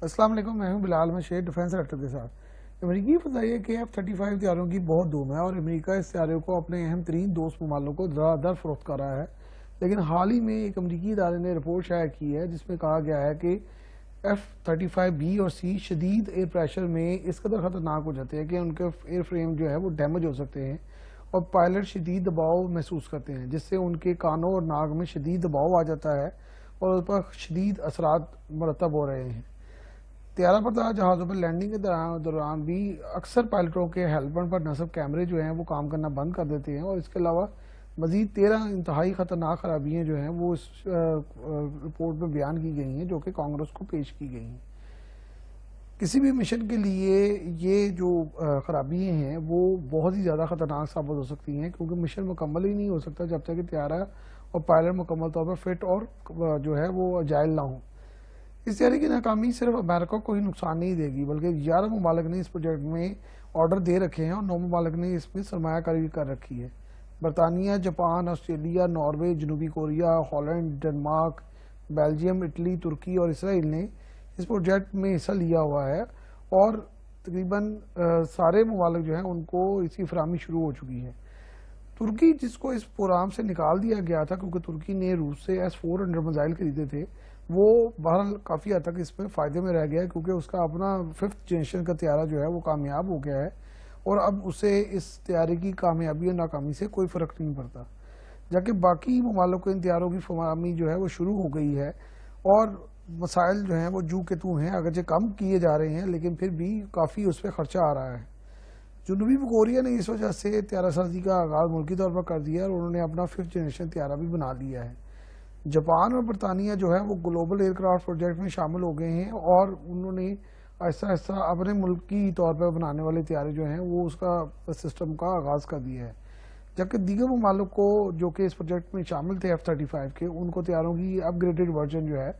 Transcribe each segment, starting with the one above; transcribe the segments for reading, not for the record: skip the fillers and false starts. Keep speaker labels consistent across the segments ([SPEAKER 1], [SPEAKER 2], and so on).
[SPEAKER 1] السلام علیکم، میں ہوں بلال مشیر ڈیفنس سیکٹر کے ساتھ۔ امریکی فضائیہ کے F-35 طیاروں کی بہت دھوم ہے اور امریکہ اس طیارے کو اپنے اہم ترین دوست ممالک کو در فروخت کر رہا ہے، لیکن حال ہی میں ایک امریکی ادارے نے رپورٹ شائع کی ہے جس میں کہا گیا ہے کہ F-35B اور C شدید ایئر پریشر میں اس قدر خطرناک ہو جاتے ہیں کہ ان کے ایئر فریم جو ہے وہ ڈیمیج ہو سکتے ہیں اور پائلٹ شدید دباؤ محسوس کرتے ہیں، جس سے ان کے کانوں اور ناک میں شدید دباؤ آ جاتا ہے اور اس پر شدید اثرات مرتب ہو رہے ہیں۔ طیارہ بردار جہازوں پر لینڈنگ کے دوران بھی اکثر پائلٹوں کے ہیلمٹ پر نصب کیمرے جو ہیں وہ کام کرنا بند کر دیتے ہیں، اور اس کے علاوہ مزید 13 انتہائی خطرناک خرابیاں جو ہیں وہ اس رپورٹ میں بیان کی گئی ہیں جو کہ کانگریس کو پیش کی گئی ہیں۔ کسی بھی مشن کے لیے یہ جو خرابیاں ہیں وہ بہت ہی زیادہ خطرناک ثابت ہو سکتی ہیں، کیونکہ مشن مکمل ہی نہیں ہو سکتا جب تک کہ طیارہ اور پائلٹ مکمل طور پر فٹ اور جو ہے وہ اجائل نہ ہوں۔ اس طیارے کی ناکامی صرف امریکہ کو ہی نقصان نہیں دے گی، بلکہ 11 ممالک نے اس پروجیکٹ میں آرڈر دے رکھے ہیں اور 9 ممالک نے اس میں سرمایہ کاری کر رکھی ہے۔ برطانیہ، جاپان، آسٹریلیا، ناروے، جنوبی Korea, Holland, Denmark, Belgium, Italy, ترکی اور اسرائیل نے اس پروجیکٹ میں حصہ لیا ہوا ہے، اور تقریباً سارے ممالک جو ہیں ان کو اس کی فراہمی شروع ہو چکی ہے۔ ترکی، جس کو اس پروگرام سے نکال دیا گیا تھا کیونکہ ترکی نے روس سے S-400 میزائل خریدے تھے، وہ بہرحال کافی حد تک اس میں فائدے میں رہ گیا ہے، کیونکہ اس کا اپنا 5th جنریشن کا طیارہ جو ہے وہ کامیاب ہو گیا ہے اور اب اسے اس طیارے کی کامیابی اور ناکامی سے کوئی فرق نہیں پڑتا، جبکہ باقی ممالک کو ان طیاروں کی فراہمی جو ہے وہ شروع ہو گئی ہے اور مسائل جو ہیں وہ جو کہ تو ہیں، اگرچہ کم کیے جا رہے ہیں لیکن پھر بھی کافی اس پہ خرچہ آ رہا ہے۔ جنوبی کوریا نے اس وجہ سے طیارہ سازی کا آغاز ملکی طور پر کر دیا اور انہوں نے اپنا 5th جنریشن طیارہ بھی بنا لیا ہے۔ جاپان اور برطانیہ جو ہے وہ گلوبل ایئر کرافٹ پروجیکٹ میں شامل ہو گئے ہیں اور انہوں نے آہستہ آہستہ اپنے ملکی طور پر بنانے والے طیارے جو ہیں وہ اس کا سسٹم کا آغاز کر دیا ہے، جبکہ دیگر ممالک کو جو کہ اس پروجیکٹ میں شامل تھے F-35 کے، ان کو طیاروں کی اپ گریڈڈ ورژن جو ہے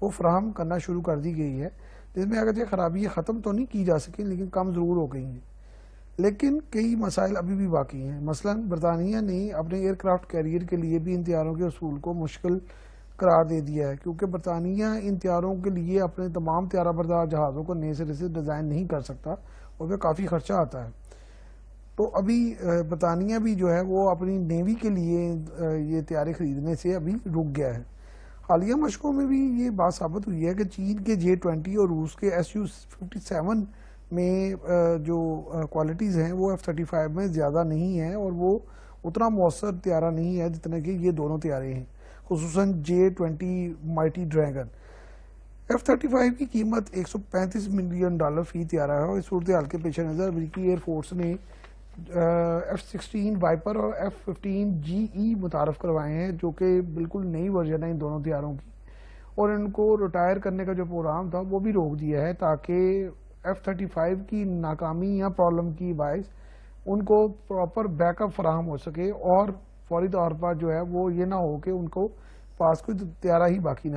[SPEAKER 1] وہ فراہم کرنا شروع کر دی گئی ہے، جس میں اگرچہ خرابیاں ختم تو نہیں کی جا سکیں لیکن کم ضرور ہو گئی ہیں، لیکن کئی مسائل ابھی بھی باقی ہیں۔ مثلا برطانیہ نے اپنے ایئر کرافٹ کیریئر کے لیے بھی ان طیاروں کے اصول کو مشکل قرار دے دیا ہے، کیونکہ برطانیہ ان طیاروں کے لیے اپنے تمام طیارہ بردار جہازوں کو نئے سرے سے ڈیزائن نہیں کر سکتا اور پھر کافی خرچہ آتا ہے۔ تو ابھی برطانیہ بھی جو ہے وہ اپنی نیوی کے لیے یہ طیارے خریدنے سے ابھی رک گیا ہے۔ حالیہ مشقوں میں بھی یہ بات ثابت ہوئی ہے کہ چین کے J-20 اور روس کے Su-57 میں جو کوالٹیز ہیں وہ F-35 میں زیادہ نہیں ہیں اور وہ اتنا مؤثر طیارہ نہیں ہے جتنے کہ یہ دونوں طیارے ہیں، خصوصاً J-20 مائٹی ڈریگن۔ F-35 کی قیمت $135 ملین فی طیارہ ہے، اور اس صورتحال کے پیش نظر امریکی ایئر فورس نے F-16 وائپر اور F-15 GE متعارف کروائے ہیں، جو کہ بالکل نئی ورژن ہے ان دونوں طیاروں کی، اور ان کو ریٹائر کرنے کا جو پروگرام تھا وہ بھی روک دیا ہے تاکہ F-35 کی ناکامی یا پرابلم کی باعث ان کو پراپر بیک اپ فراہم ہو سکے اور فوری طور پر جو ہے وہ یہ نہ ہو کہ ان کو پاس کوئی طیارہ ہی باقی نہ